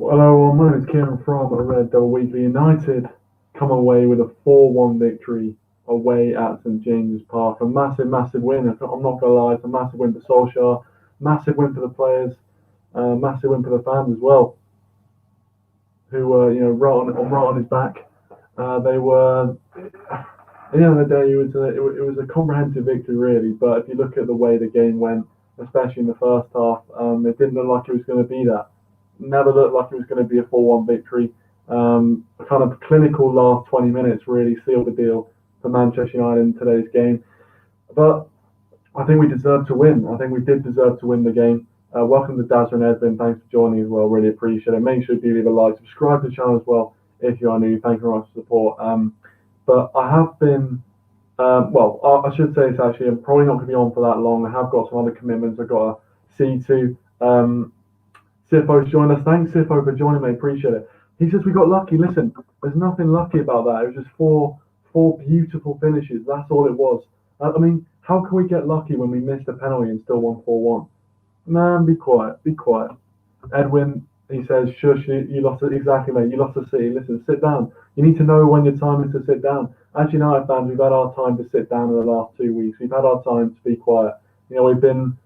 Hello, my name is Kieran from Red Devil Weekly. United come away with a 4-1 victory away at St James's Park. A massive, massive win. I'm not going to lie, it's a massive win for Solskjaer, massive win for the players, massive win for the fans as well, who were, right on his back. They were, at the end of the day, it was a comprehensive victory, really. But if you look at the way the game went, especially in the first half, it didn't look like it was going to be that. Never looked like it was going to be a 4-1 victory. A kind of clinical last 20 minutes really sealed the deal for Manchester United in today's game. But I think we deserved to win. I think we did deserve to win the game. Welcome to Dazza and Edwin. Thanks for joining as well. Really appreciate it. Make sure you leave a like, subscribe to the channel as well if you are new. Thank you very much for the support. But I have been, I should say it's actually, I'm probably not going to be on for that long. I have got some other commitments I've got to see to. Sifo's joined us. Thanks, Sifo, for joining me. Appreciate it. He says we got lucky. Listen, there's nothing lucky about that. It was just four beautiful finishes. That's all it was. I mean, how can we get lucky when we missed a penalty and still won 4-1? Man, be quiet. Be quiet. Edwin, he says, shush, you lost it. Exactly, mate. You lost the city. Listen, sit down. You need to know when your time is to sit down. As United fans, we've had our time to sit down in the last 2 weeks. We've had our time to be quiet. We've been,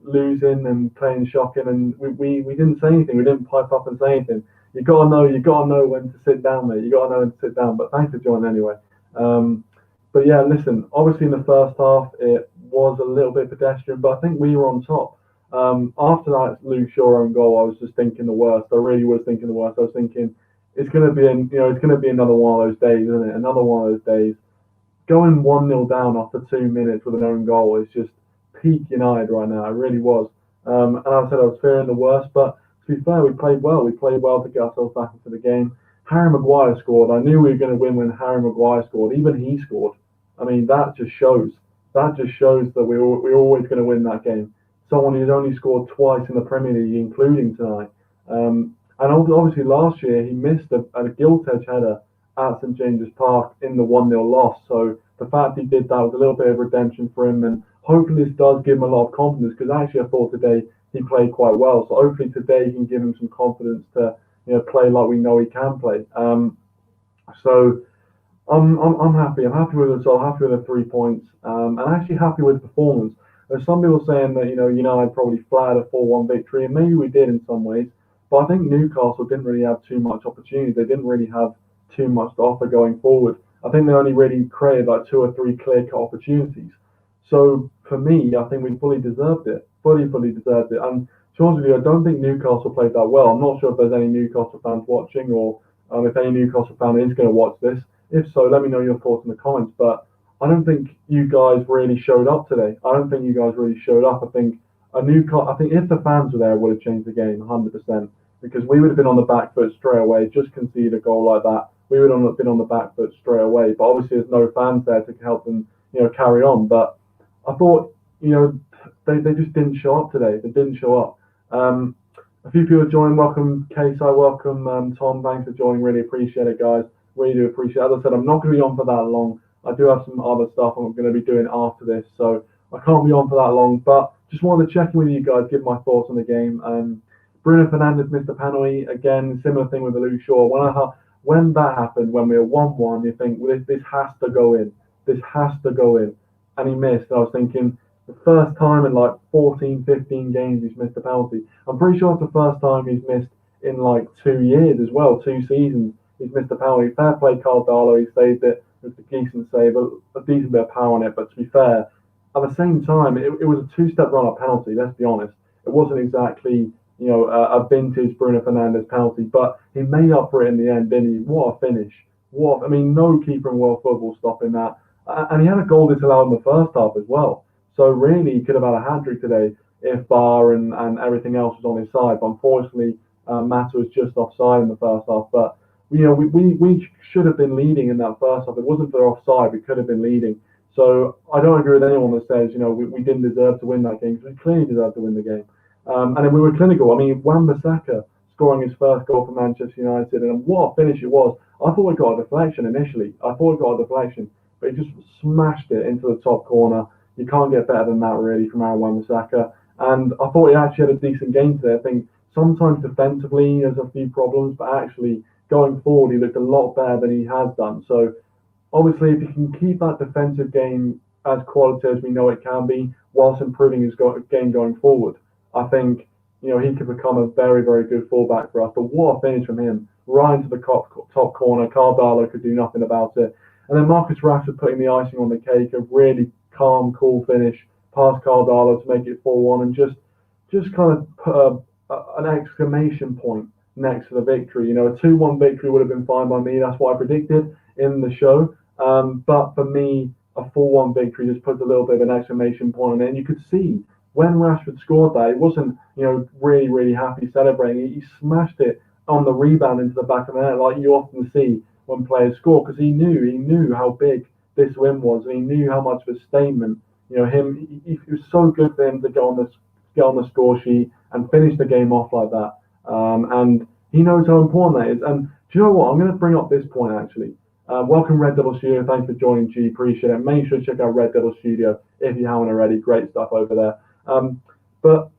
losing and playing shocking, and we didn't say anything. We didn't pipe up and say anything. You gotta know when to sit down, mate. You gotta know when to sit down. But thanks for joining anyway. But yeah, listen. Obviously, in the first half, it was a little bit pedestrian, but I think we were on top. After that Luke Shaw own goal, I was just thinking the worst. I really was thinking the worst. I was thinking it's gonna be, it's gonna be another one of those days, isn't it? Another one of those days. Going 1-0 down after 2 minutes with an own goal is just peak United right now. It really was. And I said I was fearing the worst, but to be fair, we played well. We played well to get ourselves back into the game. Harry Maguire scored. I knew we were going to win when Harry Maguire scored. Even he scored. I mean, that just shows. That just shows that we're always going to win that game. Someone who's only scored twice in the Premier League, including tonight. And obviously last year he missed a gilt-edge header at St James's Park in the 1-0 loss. So the fact he did that was a little bit of redemption for him, and hopefully this does give him a lot of confidence, because actually I thought today he played quite well. So hopefully today he can give him some confidence to play like we know he can play. So I'm happy. I'm happy with the result. Happy with the 3 points. And actually happy with the performance. There's some people saying that United probably flattered a 4-1 victory, and maybe we did in some ways. But I think Newcastle didn't really have too much opportunity. They didn't really have too much to offer going forward. I think they only really created like 2 or 3 clear-cut opportunities. So for me, I think we fully deserved it. Fully deserved it. And to be honest with you, I don't think Newcastle played that well. I'm not sure if there's any Newcastle fans watching, or if any Newcastle fan is going to watch this. If so, let me know your thoughts in the comments. But I don't think you guys really showed up today. I don't think you guys really showed up. I think if the fans were there, it would have changed the game 100%, because we would have been on the back foot straight away. Just concede a goal like that, we would have been on the back foot straight away. But obviously, there's no fans there to help them, carry on. But I thought, they just didn't show up today. They didn't show up. A few people joined. Welcome, Case. I welcome Tom. Thanks for joining. Really appreciate it, guys. Really do appreciate it. As I said, I'm not going to be on for that long. I do have some other stuff I'm going to be doing after this, so I can't be on for that long. But just wanted to check in with you guys, give my thoughts on the game. Bruno Fernandes missed a penalty again. Similar thing with the Luke Shaw. When that happened, when we were 1-1, you think, well, this has to go in. This has to go in. And he missed. And I was thinking, the first time in like 14, 15 games he's missed a penalty. I'm pretty sure it's the first time he's missed in like 2 years as well, 2 seasons. He's missed a penalty. Fair play, Karl Darlow. He saved it with a decent save, a decent bit of power on it. But to be fair, at the same time, it was a 2-step run-up penalty. Let's be honest. It wasn't exactly a vintage Bruno Fernandes penalty, but he made up for it in the end, didn't he? What a finish! No keeper in world football stopping that. And he had a goal disallowed in the first half as well. So really, he could have had a hat-trick today if VAR and everything else was on his side. But unfortunately, Mata was just offside in the first half. But we should have been leading in that first half. If it wasn't for offside, we could have been leading. So I don't agree with anyone that says we didn't deserve to win that game, because we clearly deserved to win the game. And then we were clinical. I mean, Wan-Bissaka scoring his first goal for Manchester United, and what a finish it was. I thought we got a deflection initially. But he just smashed it into the top corner. You can't get better than that, really, from Wan-Bissaka. And I thought he actually had a decent game today. I think Sometimes defensively, there's a few problems, but actually going forward, he looked a lot better than he has done. So obviously, if he can keep that defensive game as quality as we know it can be, whilst improving his game going forward, I think he could become a very, very good fullback for us. But what a finish from him, right into the top corner. Karl Darlow could do nothing about it. And then Marcus Rashford putting the icing on the cake, a really calm, cool finish past Karl Darlow to make it 4-1, and just kind of put an exclamation point next to the victory. A 2-1 victory would have been fine by me. That's what I predicted in the show. But for me, a 4-1 victory just puts a little bit of an exclamation point on it. And you could see when Rashford scored that, it wasn't, really, really happy celebrating. He smashed it on the rebound into the back of the net, like you often see when players score, because he knew how big this win was, and he knew how much of a statement. It was so good for him to get on the score sheet and finish the game off like that. And he knows how important that is. And do you know what? I'm going to bring up this point actually. Welcome Red Devil Studio. Thanks for joining, G. Appreciate it. Make sure to check out Red Devil Studio if you haven't already. Great stuff over there. But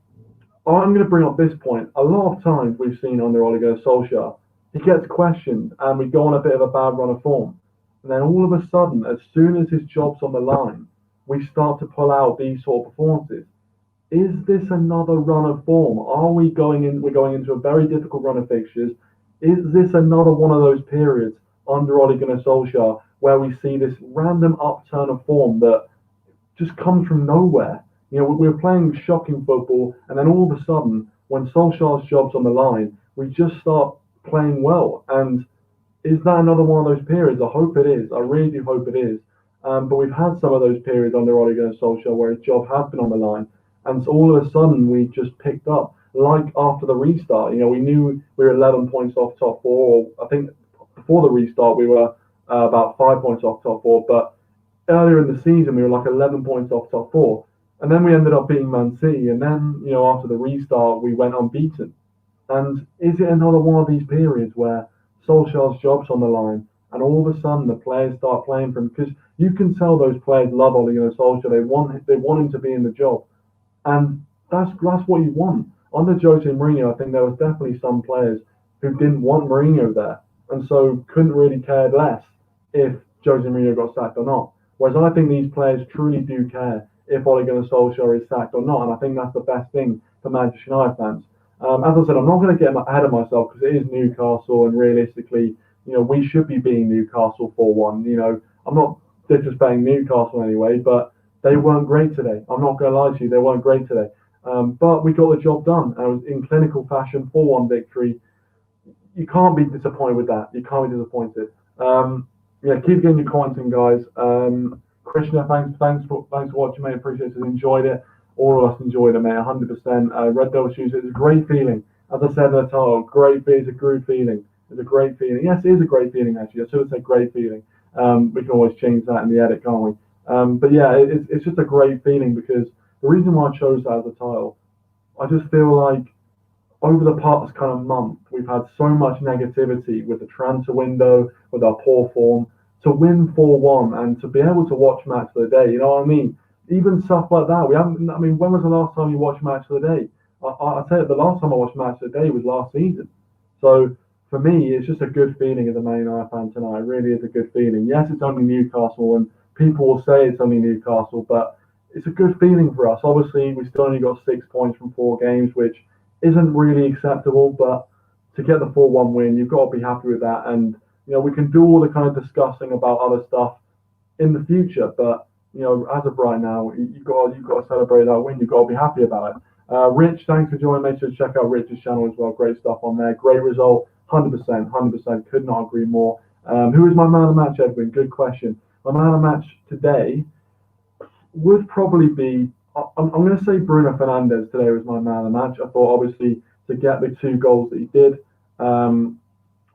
I'm going to bring up this point. A lot of times we've seen under Ole Gunnar Solskjaer, he gets questioned and we go on a bit of a bad run of form. And then all of a sudden, as soon as his job's on the line, we start to pull out these sort of performances. Is this another run of form? We're going into a very difficult run of fixtures. Is this another one of those periods under Ole Gunnar Solskjaer where we see this random upturn of form that just comes from nowhere? We're playing shocking football, and then all of a sudden, when Solskjaer's job's on the line, we just start playing well. And is that another one of those periods? I hope it is. I really do hope it is. But we've had some of those periods under Ole Gunnar Solskjaer where his job has been on the line. And so all of a sudden, we just picked up, like after the restart. We knew we were 11 points off top four. Or I think before the restart, we were about 5 points off top four. But earlier in the season, we were like 11 points off top four. And then we ended up beating Man City. And then, after the restart, we went unbeaten. And is it another one of these periods where Solskjaer's job's on the line and all of a sudden the players start playing for him? Because you can tell those players love Ole Gunnar Solskjaer. They want him to be in the job. And that's what you want. Under Jose Mourinho, I think there was definitely some players who didn't want Mourinho there, and so couldn't really care less if Jose Mourinho got sacked or not. Whereas I think these players truly do care if Ole Gunnar Solskjaer is sacked or not, and I think that's the best thing for Manchester United fans. As I said, I'm not going to get ahead of myself because it is Newcastle, and realistically, we should be beating Newcastle 4-1. I'm not disrespecting Newcastle anyway, but they weren't great today. I'm not going to lie to you, they weren't great today. But we got the job done. And it was in clinical fashion, 4-1 victory. You can't be disappointed with that. You can't be disappointed. Keep getting your comments in, guys. Krishna, thanks for watching, mate. Appreciate it. Enjoyed it. All of us enjoyed it, mate. 100%. Red Devil Shoes. It's a great feeling. As I said in the title, it's a good feeling. It's a great feeling. Yes, it is a great feeling, actually. I should have said great feeling. We can always change that in the edit, can't we? But yeah, it's just a great feeling because the reason why I chose that as a title, I just feel like over the past kind of month, we've had so much negativity with the transfer window, with our poor form. To win 4-1 and to be able to watch Match of the Day, you know what I mean? Even stuff like that. When was the last time you watched Match of the Day? I'll tell you, the last time I watched Match of the Day was last season. So for me, it's just a good feeling as a Man United fan tonight. It really is a good feeling. Yes, it's only Newcastle, and people will say it's only Newcastle, but it's a good feeling for us. Obviously, we still only got 6 points from 4 games, which isn't really acceptable, but to get the 4-1 win, you've got to be happy with that. And, we can do all the kind of discussing about other stuff in the future, but, as of right now, you've got to celebrate that win. You've got to be happy about it. Rich, thanks for joining. Make sure to check out Rich's channel as well. Great stuff on there. Great result. 100%. Could not agree more. Who is my man of the match, Edwin? Good question. My man of the match today would probably be, I'm going to say Bruno Fernandes today was my man of the match. I thought, obviously, to get the 2 goals that he did,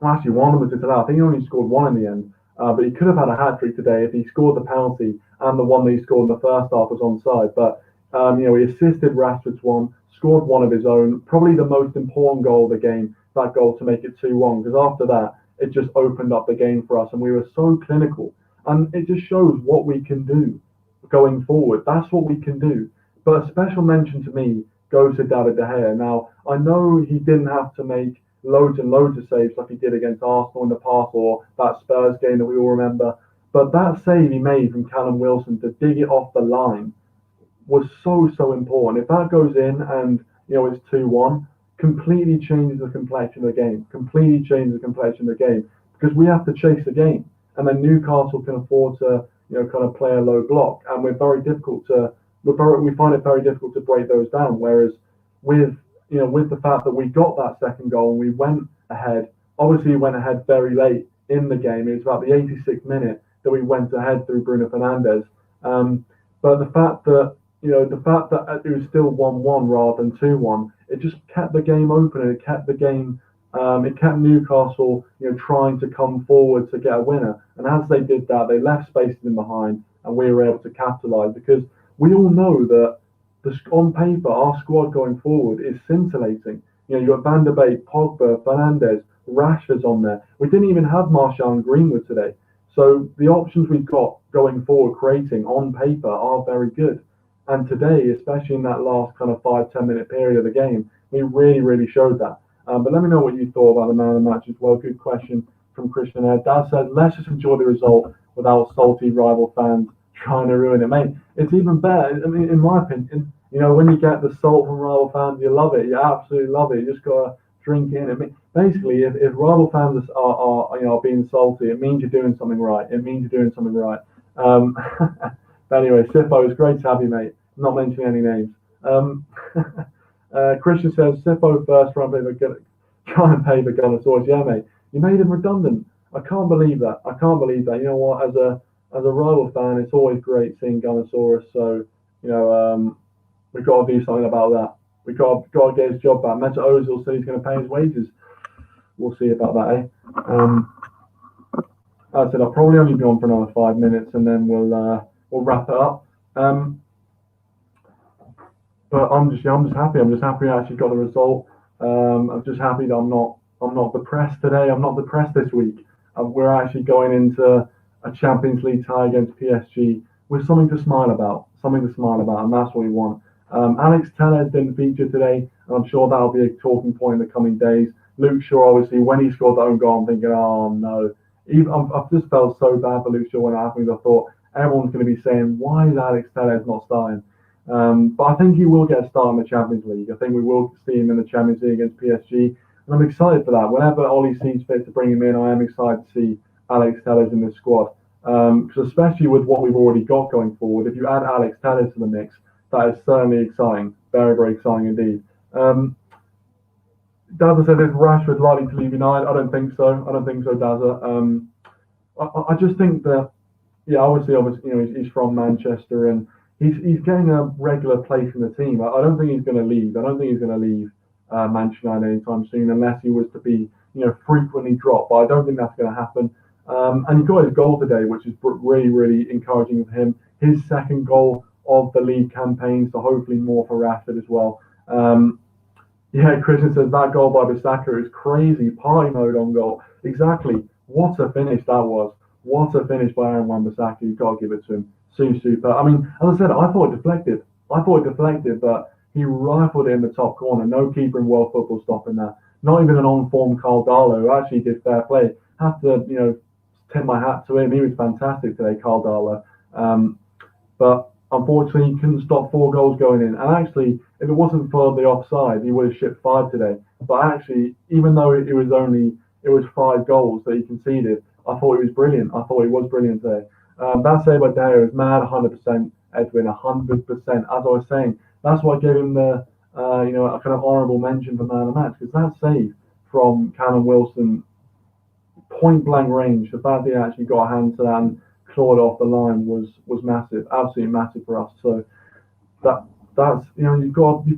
actually, one of them was today. I think he only scored 1 in the end, but he could have had a hat-trick today if he scored the penalty and the one that he scored in the first half was onside. But, he assisted Rashford's one, scored one of his own, probably the most important goal of the game, that goal to make it 2-1, because after that, it just opened up the game for us, and we were so clinical. And it just shows what we can do going forward. That's what we can do. But a special mention to me go to David De Gea. Now, I know he didn't have to make loads and loads of saves like he did against Arsenal in the past or that Spurs game that we all remember, but that save he made from Callum Wilson to dig it off the line was so important. If that goes in and it's 2-1, completely changes the complexion of the game. Completely changes the complexion of the game because we have to chase the game, and then Newcastle can afford to kind of play a low block, and we find it very difficult to break those down. Whereas with the fact that we got that second goal and we went ahead, obviously we went ahead very late in the game. It was about the 86th minute that we went ahead through Bruno Fernandes. But the fact that it was still 1-1 rather than 2-1, it just kept the game open, and it kept Newcastle, trying to come forward to get a winner. And as they did that, they left spaces in behind, and we were able to capitalise because we all know that on paper our squad going forward is scintillating. You've got Van der Beek, Pogba, Fernandes, Rashford's on there. We didn't even have Martial and Greenwood today. So the options we've got going forward creating on paper are very good. And today, especially in that last kind of 5-10 minute period of the game, we really showed that. But let me know what you thought about the man of the match as well. Good question from Christian there. Dad said, let's just enjoy the result without salty rival fans trying to ruin it. Mate, it's even better. I mean, in my opinion, when you get the salt from rival fans, you love it. You absolutely love it. You just got to drink in. I mean, basically, if rival fans are being salty, it means you're doing something right. It means you're doing something right. But anyway, Sifo, it's great to have you, mate. Not mentioning any names. Christian says, Sifo first try and pay the Gunnar. Yeah, mate. You made him redundant. I can't believe that. You know what? As a rival fan, it's always great seeing Gunnosaurus. So, we've got to do something about that. We've got to get his job back. Mesut Ozil said he's going to pay his wages. We'll see about that, eh? As I said, I'll probably only be on for another 5 minutes, and then we'll wrap it up. But I'm just happy. I'm just happy I actually got the result. I'm just happy that I'm not depressed today. I'm not depressed this week. We're actually going into a Champions League tie against PSG with something to smile about, and that's what we want. Alex Telles didn't feature today, and I'm sure that'll be a talking point in the coming days. Luke Shaw, obviously, when he scored that own goal, I'm thinking, oh no. I've just felt so bad for Luke Shaw when it happened. I thought everyone's going to be saying, why is Alex Telles not starting? But I think he will get a start in the Champions League. I think we will see him in the Champions League against PSG, and I'm excited for that. Whenever Ollie sees fit to bring him in, I am excited to see Alex Telles in this squad. Because especially with what we've already got going forward, if you add Alex Telles to the mix, that is certainly exciting. Very exciting indeed. Dazza said, is Rashford likely to leave United? I don't think so, Dazza. I just think that, obviously, he's from Manchester, and he's getting a regular place in the team. I don't think he's going to leave. I don't think he's going to leave Manchester United anytime soon, unless he was to be, frequently dropped. But I don't think that's going to happen. And he got his goal today, which is really encouraging for him. His second goal of the league campaign, so hopefully more for Rashford as well. Christian says that goal by Bissaka is crazy. Party mode on goal. Exactly. What a finish that was. What a finish by Aaron Wan-Bissaka. You've got to give it to him. Super. I mean, as I said, I thought it deflected, but he rifled it in the top corner. No keeper in world football stopping that. Not even an on-form Karl Darlow, who actually did fair play. Have to, tip my hat to him. He was fantastic today, Karl Darlow. But unfortunately, he couldn't stop 4 goals going in. And actually, if it wasn't for the offside, he would have shipped 5 today. But actually, even though it was 5 goals that he conceded, I thought he was brilliant. Today. That save by Dyer is mad, 100%, Edwin, 100%. As I was saying, that's why I gave him the, a kind of honourable mention for man of the match, because that save from Callum Wilson, point blank range, the fact that he actually got a hand to that and clawed off the line was massive, absolutely massive for us. So that's you've got to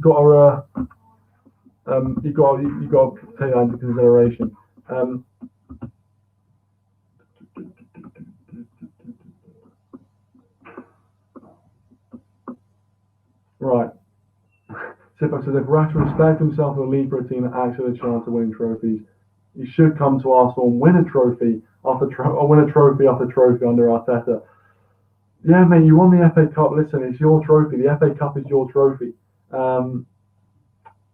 take that into consideration. Right. Sipak says, if Rashford respects himself in the league for a team that actually has a chance of winning trophies, he should come to Arsenal and win a trophy after trophy under Arteta. Yeah, mate, you won the FA Cup. Listen, it's your trophy. The FA Cup is your trophy.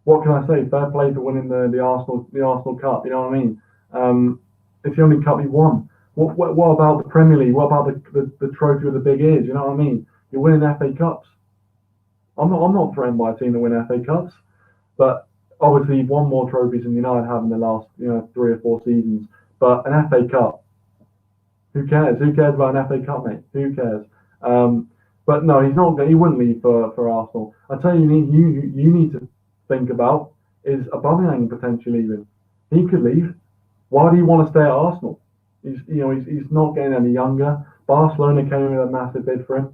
what can I say? Fair play for winning the Arsenal Cup. You know what I mean? It's the only cup he won. What about the Premier League? What about the trophy with the big ears? You know what I mean? You're winning FA Cups. I'm not threatened by a team that win FA Cups, but obviously you've won more trophies than United have in the last 3 or 4 seasons. But an FA Cup, who cares? Who cares about an FA Cup, mate? Who cares? But no, he's not. He wouldn't leave for Arsenal. I tell you, you need to think about is Aubameyang potentially leaving. He could leave. Why do you want to stay at Arsenal? He's not getting any younger. Barcelona came in with a massive bid for him.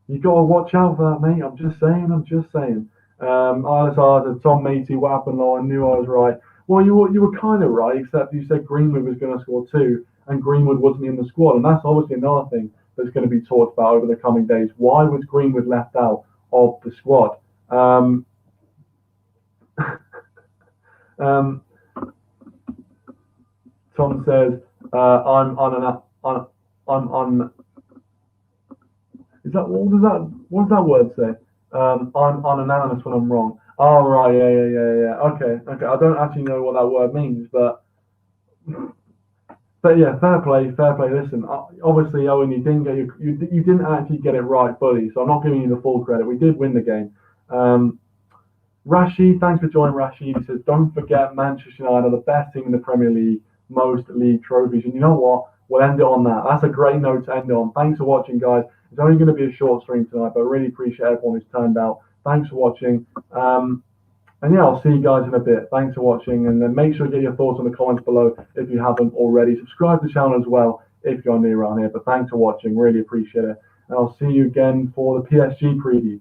You got to watch out for that, mate. I'm just saying. Tom Matey, what happened? Though I knew I was right. Well, you were kind of right, except you said Greenwood was going to score 2, and Greenwood wasn't in the squad, and that's obviously another thing that's going to be talked about over the coming days. Why was Greenwood left out of the squad? Um, Tom says, I'm on. Is that what does that word say? I'm unanimous when I'm wrong. Oh right, yeah. Okay. I don't actually know what that word means, but yeah, fair play. Listen, obviously, Owen, you didn't actually get it right fully, so I'm not giving you the full credit. We did win the game. Rashid, thanks for joining. Rashid, he says, don't forget Manchester United are the best team in the Premier League, most league trophies. And you know what? We'll end it on that. That's a great note to end on. Thanks for watching, guys. It's only going to be a short stream tonight, but I really appreciate everyone who's turned out. Thanks for watching. And yeah, I'll see you guys in a bit. Thanks for watching. And then make sure to get your thoughts in the comments below if you haven't already. Subscribe to the channel as well if you're new around here. But thanks for watching. Really appreciate it. And I'll see you again for the PSG preview.